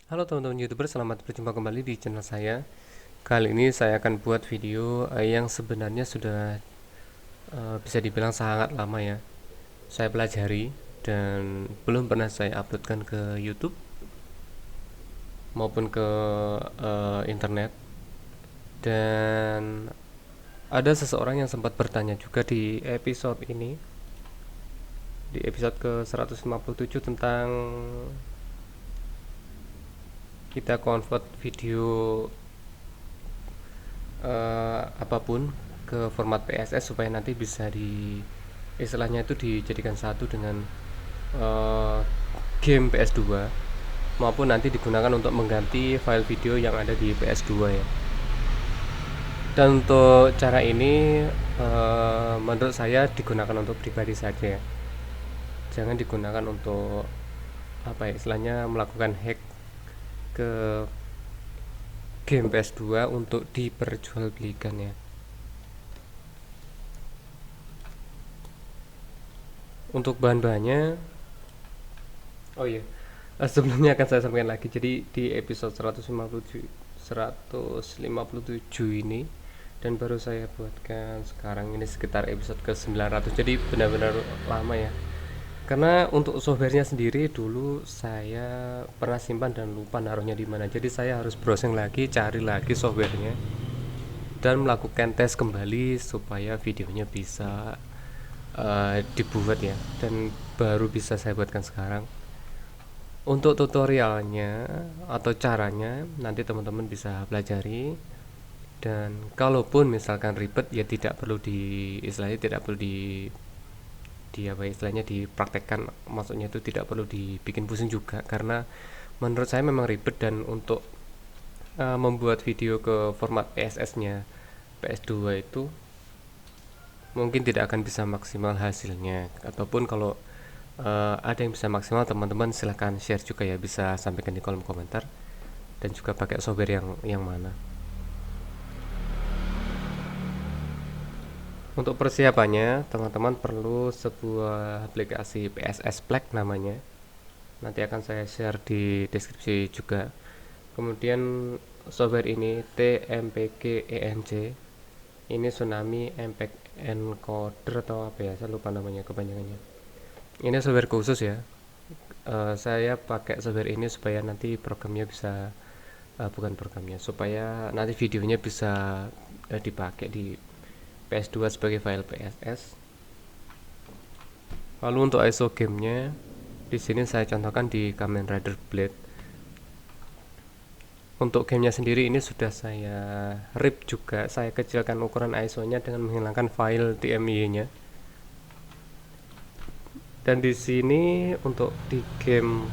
Halo teman-teman YouTuber, selamat berjumpa kembali di channel saya. Kali ini saya akan buat video yang sebenarnya sudah bisa dibilang sangat lama ya. Saya pelajari dan belum pernah saya uploadkan ke YouTube maupun ke internet. Dan ada seseorang yang sempat bertanya juga di episode ini, di episode ke 157 tentang kita convert video apapun ke format PSS supaya nanti bisa istilahnya itu dijadikan satu dengan uh, game PS2 maupun nanti digunakan untuk mengganti file video yang ada di PS2 ya. Dan untuk cara ini menurut saya digunakan untuk pribadi saja ya. Jangan digunakan untuk apa ya, istilahnya melakukan hack ke game PS2 untuk diperjualbelikan ya. Untuk bahan-bahannya, oh iya, sebelumnya akan saya sampaikan lagi. Jadi di episode 157 ini, dan baru saya buatkan sekarang ini sekitar episode ke 900. Jadi benar-benar lama ya. Karena untuk softwarenya sendiri dulu saya pernah simpan dan lupa naruhnya di mana. Jadi saya harus browsing lagi, cari lagi softwarenya dan melakukan tes kembali supaya videonya bisa dibuat ya, dan baru bisa saya buatkan sekarang. Untuk tutorialnya atau caranya nanti teman-teman bisa pelajari, dan kalaupun misalkan ribet ya tidak perlu istilahnya tidak perlu di apa ya, istilahnya dipraktekkan, maksudnya itu tidak perlu dibikin pusing juga, karena menurut saya memang ribet. Dan untuk membuat video ke format PSS-nya PS2 itu mungkin tidak akan bisa maksimal hasilnya, ataupun kalau ada yang bisa maksimal, teman-teman silahkan share juga ya, bisa sampaikan di kolom komentar, dan juga pakai software yang mana. Untuk persiapannya teman-teman perlu sebuah aplikasi PSS Plek namanya, nanti akan saya share di deskripsi juga. Kemudian software ini TMPG-ENC, ini Tsunami Impact Encoder atau apa ya, saya lupa namanya kepanjangannya. Ini software khusus ya. Saya pakai software ini supaya nanti programnya bisa bukan programnya, supaya nanti videonya bisa dipakai di PS2 sebagai file PSS. Lalu untuk ISO gamenya di sini saya contohkan di Kamen Rider Blade. Untuk gamenya sendiri ini sudah saya rip juga, saya kecilkan ukuran ISO-nya dengan menghilangkan file TMY-nya. Dan di sini untuk di game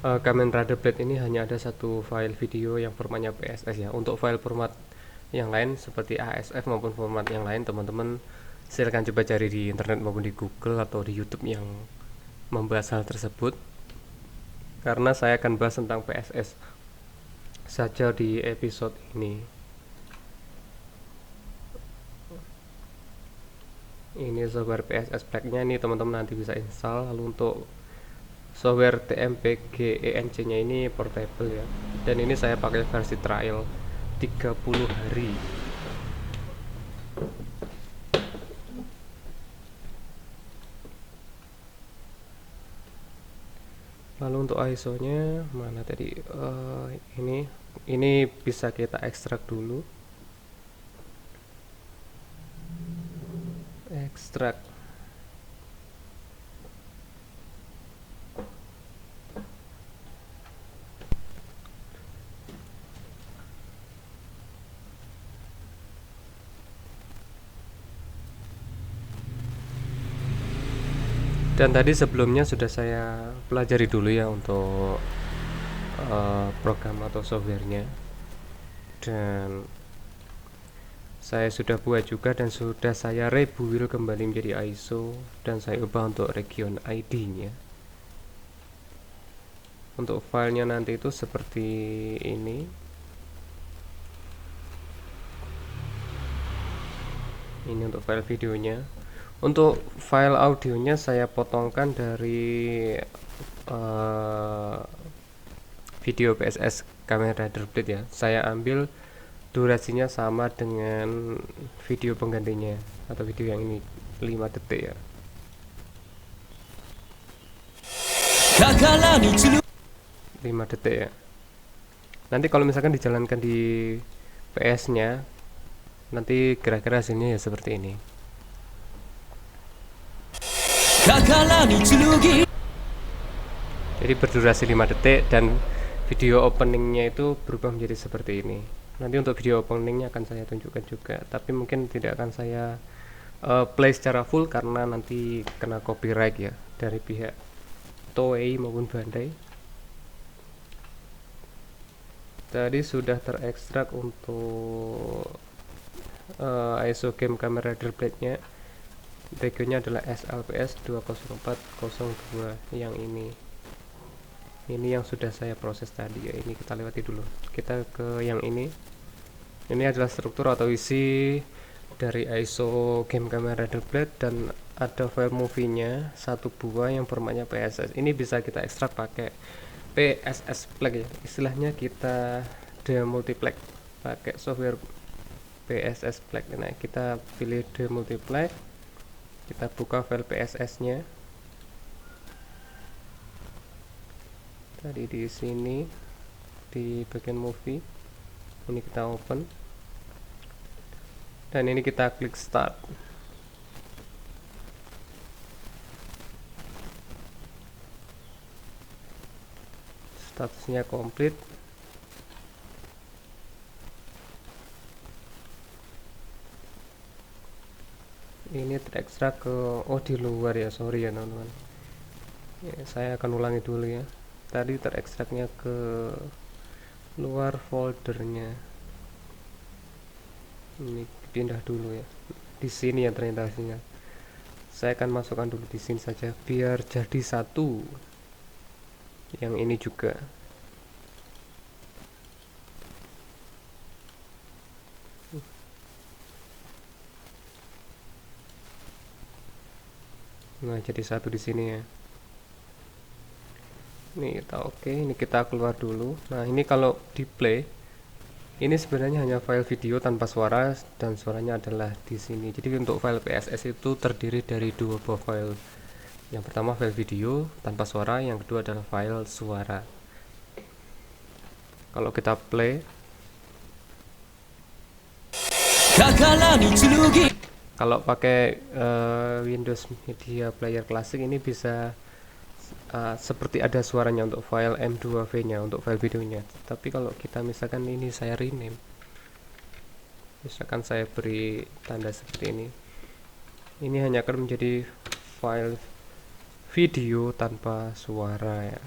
Kamen Rider Blade ini hanya ada satu file video yang formatnya PSS ya. Untuk file format yang lain seperti ASF maupun format yang lain, teman-teman silahkan coba cari di internet maupun di Google atau di YouTube yang membahas hal tersebut, karena saya akan bahas tentang PSS saja di episode ini. Ini software PSS Plek-nya, ini teman-teman nanti bisa install. Lalu untuk software TMPG-ENC nya ini portable ya, dan ini saya pakai versi trial 30 hari. Lalu untuk ISO nya mana tadi, ini bisa kita ekstrak dulu, ekstrak. Dan tadi sebelumnya sudah saya pelajari dulu ya untuk program atau softwarenya, dan saya sudah buat juga dan sudah saya rebuild kembali menjadi ISO, dan saya ubah untuk region ID-nya. Untuk filenya nanti itu seperti ini. Ini untuk file videonya. Untuk file audionya saya potongkan dari video PSS kamera droplet ya. Saya ambil durasinya sama dengan video penggantinya atau video yang ini 5 detik ya. 5 detik ya. Nanti kalau misalkan dijalankan di PS nya nanti kira-kira hasilnya ya seperti ini. Jadi berdurasi 5 detik dan video openingnya itu berubah menjadi seperti ini. Nanti untuk video openingnya akan saya tunjukkan juga, tapi mungkin tidak akan saya play secara full karena nanti kena copyright ya dari pihak Toei maupun Bandai. Tadi sudah terekstrak untuk ISO game kamera dropletnya. Regionnya adalah SLPS 20402 yang ini yang sudah saya proses tadi ya. Ini kita lewati dulu, kita ke yang ini adalah struktur atau isi dari ISO game kamera droplet dan ada file movie nya satu buah yang formatnya PSS. Ini bisa kita ekstrak pakai PSS Play ya. Istilahnya kita demultiplex pakai software PSS Play. Nah, kita pilih demultiplex, kita buka file PSS nya tadi di sini di bagian movie. Ini kita open dan ini kita klik start. Statusnya komplit. Ini terekstrak ke di luar ya, sorry ya teman-teman ya, saya akan ulangi dulu ya. Tadi terekstraknya ke luar foldernya. Ini pindah dulu ya, di sini ya ternyata hasilnya. Saya akan masukkan dulu di sini saja biar jadi satu. Yang ini juga. Nah, jadi satu di sini ya. Ini kita oke, ini kita keluar dulu. Nah, ini kalau di play ini sebenarnya hanya file video tanpa suara dan suaranya adalah di sini. Jadi untuk file PSS itu terdiri dari dua buah file. Yang pertama file video tanpa suara, yang kedua adalah file suara. Kalau kita play, kalau pakai Windows Media Player Classic ini bisa seperti ada suaranya untuk file M2V nya untuk file videonya. Tapi kalau kita misalkan ini saya rename, misalkan saya beri tanda seperti ini hanya akan menjadi file video tanpa suara ya,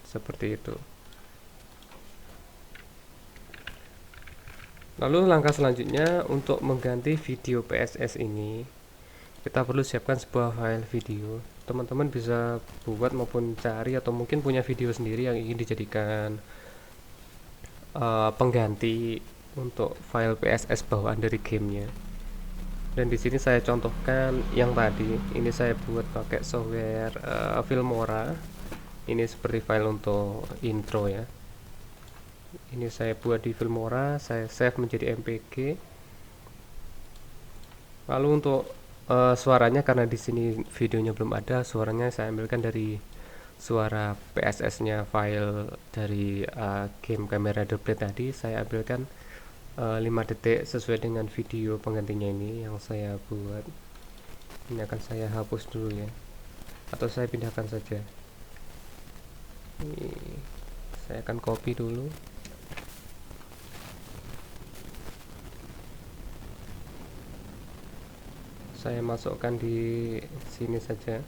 seperti itu. Lalu langkah selanjutnya untuk mengganti video PSS ini, kita perlu siapkan sebuah file video. Teman-teman bisa buat maupun cari atau mungkin punya video sendiri yang ingin dijadikan pengganti untuk file PSS bawaan dari gamenya. Dan di sini saya contohkan yang tadi. Ini saya buat pakai software Filmora. Ini seperti file untuk intro ya. Ini saya buat di Filmora, saya save menjadi MPG. Lalu untuk suaranya, karena di sini videonya belum ada, suaranya saya ambilkan dari suara PSS-nya file dari game kamera droplet tadi. Saya ambilkan 5 detik sesuai dengan video penggantinya ini yang saya buat. Ini akan saya hapus dulu ya, atau saya pindahkan saja. Ini saya akan copy dulu. Saya masukkan di sini saja.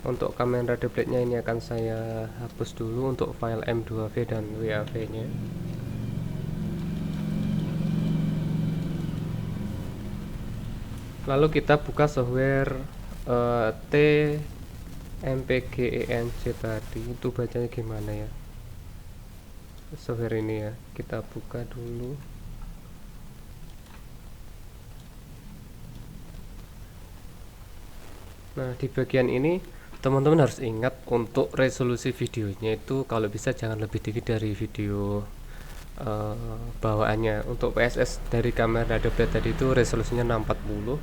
Untuk kamera dropletnya ini akan saya hapus dulu untuk file M2V dan WAV nya. Lalu kita buka software TMPGENC tadi, itu bacanya gimana ya software ini ya. Kita buka dulu. Nah, di bagian ini teman-teman harus ingat untuk resolusi videonya itu kalau bisa jangan lebih tinggi dari video bawaannya. Untuk PSS dari kamera Adobe tadi itu resolusinya 640.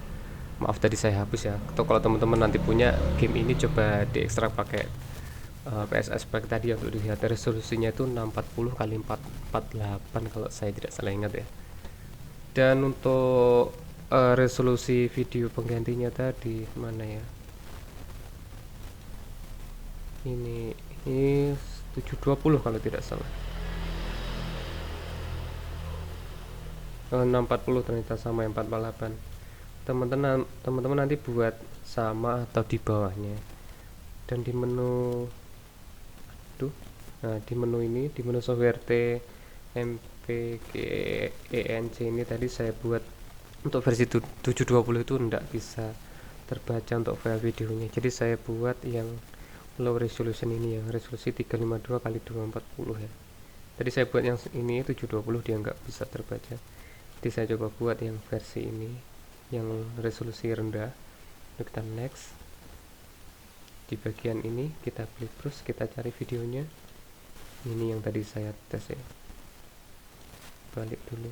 Maaf tadi saya hapus ya. Atau kalau teman-teman nanti punya game ini coba diekstrak pakai PSS pack tadi untuk dilihat resolusinya itu 640 kali 448 kalau saya tidak salah ingat ya. Dan untuk resolusi video penggantinya tadi mana ya? Ini 720 kalau tidak salah. 640 ternyata sama yang 448. Teman-teman nanti buat sama atau di bawahnya. Dan di menu nah di menu ini, di menu software TMPGENC ini tadi saya buat untuk versi 720 itu tidak bisa terbaca untuk file videonya, jadi saya buat yang low resolution ini, yang resolusi 352 kali 240 ya. Tadi saya buat yang ini 720, dia nggak bisa terbaca, jadi saya coba buat yang versi ini yang resolusi rendah. Lalu kita next. Di bagian ini kita klik terus, kita cari videonya. Ini yang tadi saya tes ya. Balik dulu.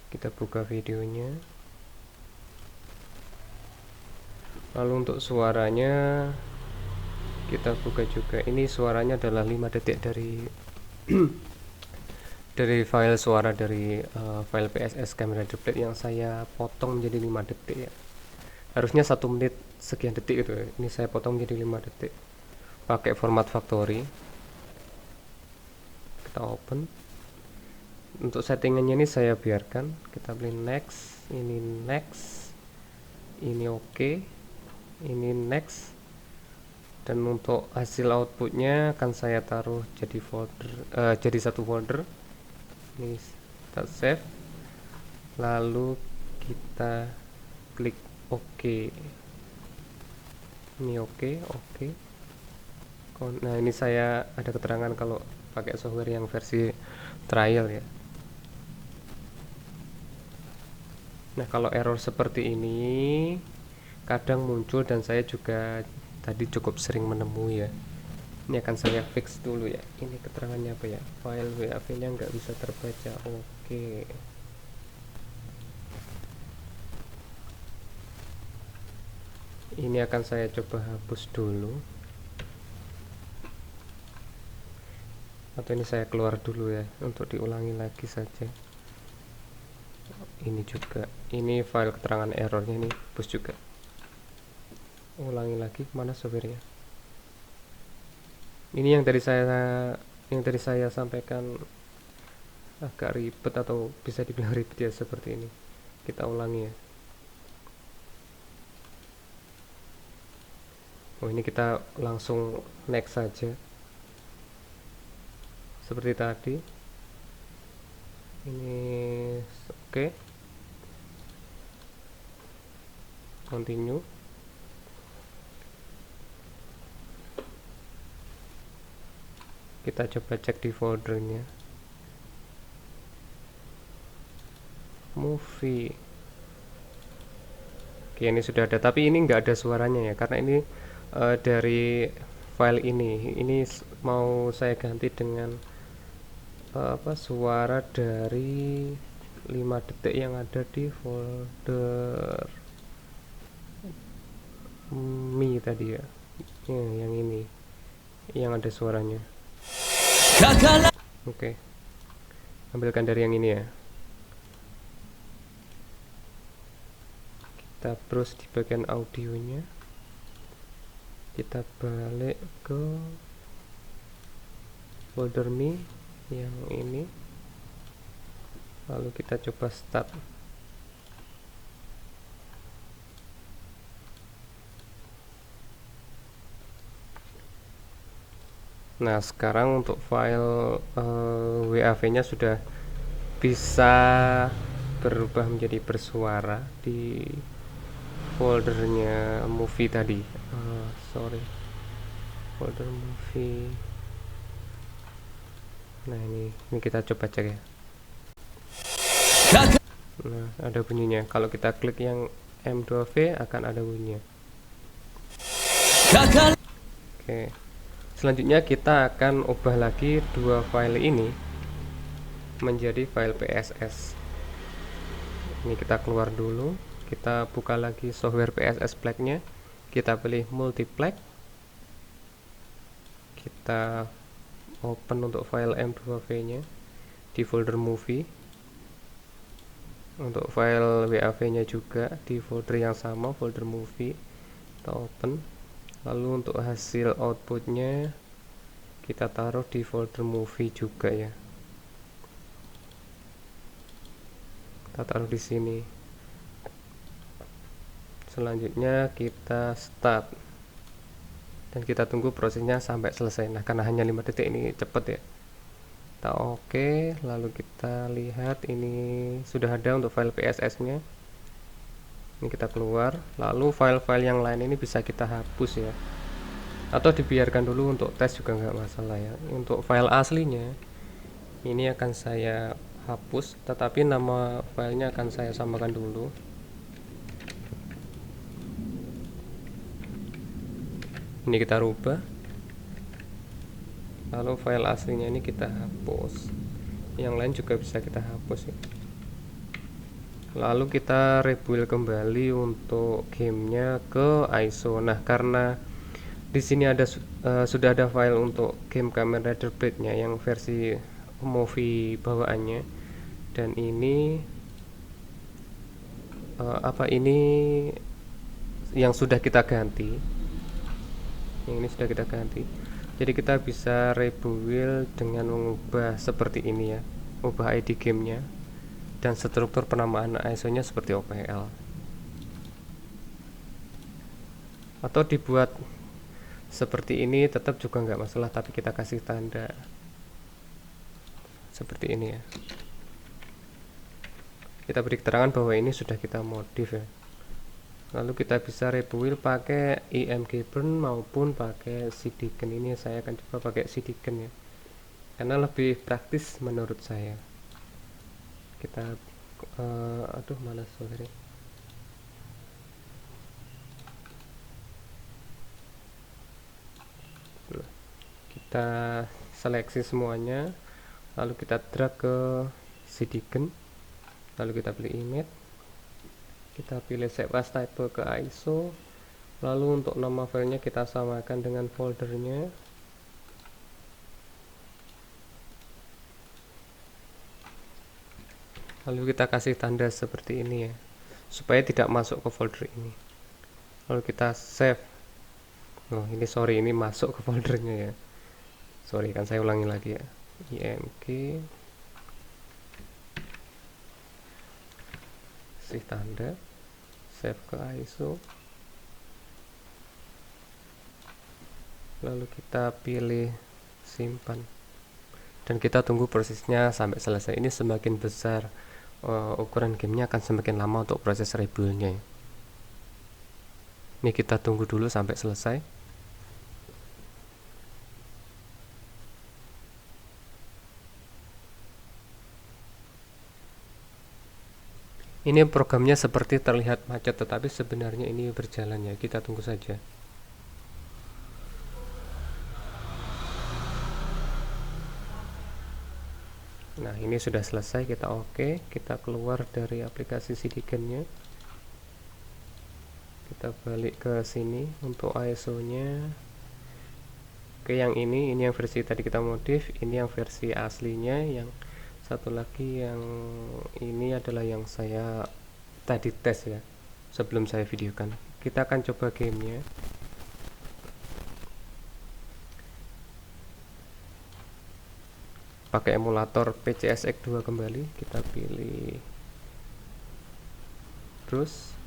Kita buka videonya. Lalu untuk suaranya kita buka juga. Ini suaranya adalah 5 detik dari dari file suara dari file PSS Camera Duplicate yang saya potong menjadi 5 detik ya. Harusnya 1 menit sekian detik gitu ya. Ini saya potong menjadi 5 detik pakai format factory. Kita open. Untuk settingannya ini saya biarkan, kita pilih next, ini next, ini oke, ini next. Dan untuk hasil outputnya akan saya taruh jadi folder, jadi satu folder. Ini kita save, lalu kita klik OK. Ini oke. Nah, ini saya ada keterangan kalau pakai software yang versi trial ya. Nah, kalau error seperti ini kadang muncul dan saya juga tadi cukup sering menemui ya. Ini akan saya fix dulu ya. Ini keterangannya apa ya? File WAV nya nggak bisa terbaca. Oke. Ini akan saya coba hapus dulu. Atau ini saya keluar dulu ya untuk diulangi lagi saja. Ini juga, ini file keterangan errornya ini hapus juga. Ulangi lagi, mana softwarenya? Ini yang tadi saya sampaikan agak ribet atau bisa dibilang ribet ya, seperti ini. Kita ulangi ya. Oh, ini kita langsung next saja seperti tadi. Ini oke. Continue. Kita coba cek di foldernya. Movie. Oke, ini sudah ada, tapi ini nggak ada suaranya ya, karena ini dari file ini mau saya ganti dengan suara dari 5 detik yang ada di folder Mi tadi ya. Yang ini yang ada suaranya. Oke. Ambilkan dari yang ini ya. Kita browse di bagian audionya. Kita balik ke folder Mi yang ini. Lalu kita coba start. Nah, sekarang untuk file WAV-nya sudah bisa berubah menjadi bersuara di foldernya movie tadi. Folder movie. Nah, ini kita coba cek ya. Nah, ada bunyinya. Kalau kita klik yang M2V akan ada bunyinya. Oke. Selanjutnya kita akan ubah lagi dua file ini menjadi file PSS. Ini kita keluar dulu, kita buka lagi software PSS Plex-nya, kita pilih multiplex, kita open untuk file M2V-nya di folder movie. Untuk file WAV-nya juga di folder yang sama, folder movie, kita open. Lalu untuk hasil outputnya kita taruh di folder movie juga ya. Kita taruh di sini. Selanjutnya kita start dan kita tunggu prosesnya sampai selesai. Nah, karena hanya 5 detik ini cepet ya. Kita oke, lalu kita lihat ini sudah ada untuk file PSS-nya. Ini kita keluar, lalu file-file yang lain ini bisa kita hapus ya. Atau dibiarkan dulu untuk tes juga nggak masalah ya. Untuk file aslinya ini akan saya hapus, tetapi nama filenya akan saya samakan dulu. Ini kita rubah, lalu file aslinya ini kita hapus, yang lain juga bisa kita hapus ya. Lalu kita rebuild kembali untuk gamenya ke ISO. Nah, karena di sini ada sudah ada file untuk game Kamen Rider Blade-nya yang versi movie bawaannya, dan ini ini yang sudah kita ganti. Yang ini sudah kita ganti. Jadi kita bisa rebuild dengan mengubah seperti ini ya, ubah ID gamenya dan struktur penamaan ISO nya seperti OPL, atau dibuat seperti ini tetap juga nggak masalah, tapi kita kasih tanda seperti ini ya. Kita beri keterangan bahwa ini sudah kita modif ya. Lalu kita bisa rebuild pakai IMG Burn maupun pakai Sidiken. Ini saya akan coba pakai Sidiken ya, karena lebih praktis menurut saya. Kita aduh mana software. Kita seleksi semuanya, lalu kita drag ke Sidiken, lalu kita pilih image, kita pilih save as type ke ISO, lalu untuk nama filenya kita samakan dengan foldernya. Lalu kita kasih tanda seperti ini ya, supaya tidak masuk ke folder ini. Lalu kita save. Oh ini sorry, ini masuk ke foldernya ya, sorry, kan saya ulangi lagi ya. IMG, kasih tanda, save ke ISO, lalu kita pilih simpan, dan kita tunggu prosesnya sampai selesai. Ini semakin besar ukuran gamenya akan semakin lama untuk proses rebuildnya. Ini kita tunggu dulu sampai selesai. Ini programnya seperti terlihat macet, tetapi sebenarnya ini berjalan ya. Kita tunggu saja. Nah, ini sudah selesai. Kita oke. Kita keluar dari aplikasi Sidiken-nya. Kita balik ke sini untuk ISO-nya. Oke, yang ini yang versi tadi kita modif. Ini yang versi aslinya. Yang satu lagi yang ini adalah yang saya tadi tes ya, sebelum saya videokan. Kita akan coba gamenya. Pakai emulator PCSX2 kembali, kita pilih, terus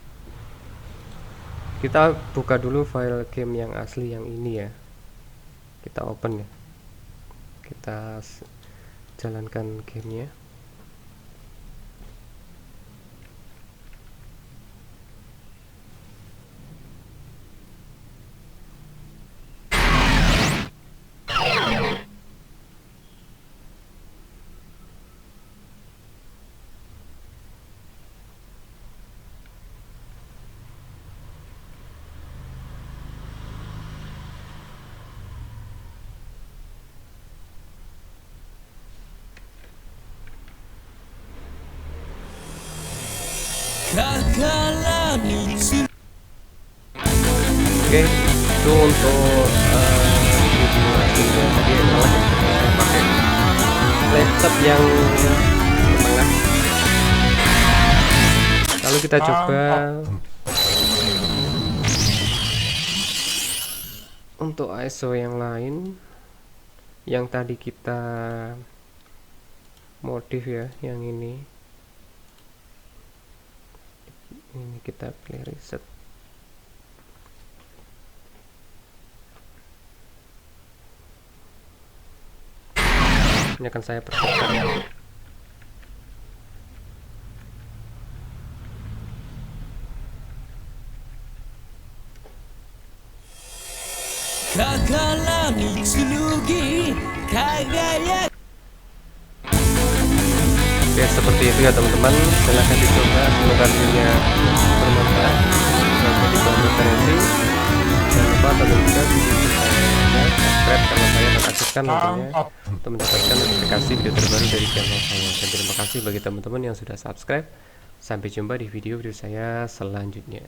kita buka dulu file game yang asli yang ini ya, kita open ya, kita jalankan gamenya. Oke, itu untuk video hasilnya. Tadi malah saya pakai laptop yang tengah. Lalu kita coba untuk ISO yang lain, yang tadi kita modif ya, yang ini kita play reset. Ini akan saya percepat ya. Oke, seperti itu ya teman-teman, silahkan dicoba, semoga hasilnya bermanfaat dan jadi bahan referensi. Jangan lupa tonton juga video saya, subscribe karena saya akan aktifkan loncengnya untuk mendapatkan notifikasi video terbaru dari channel saya. Dan terima kasih bagi teman-teman yang sudah subscribe. Sampai jumpa di video saya selanjutnya.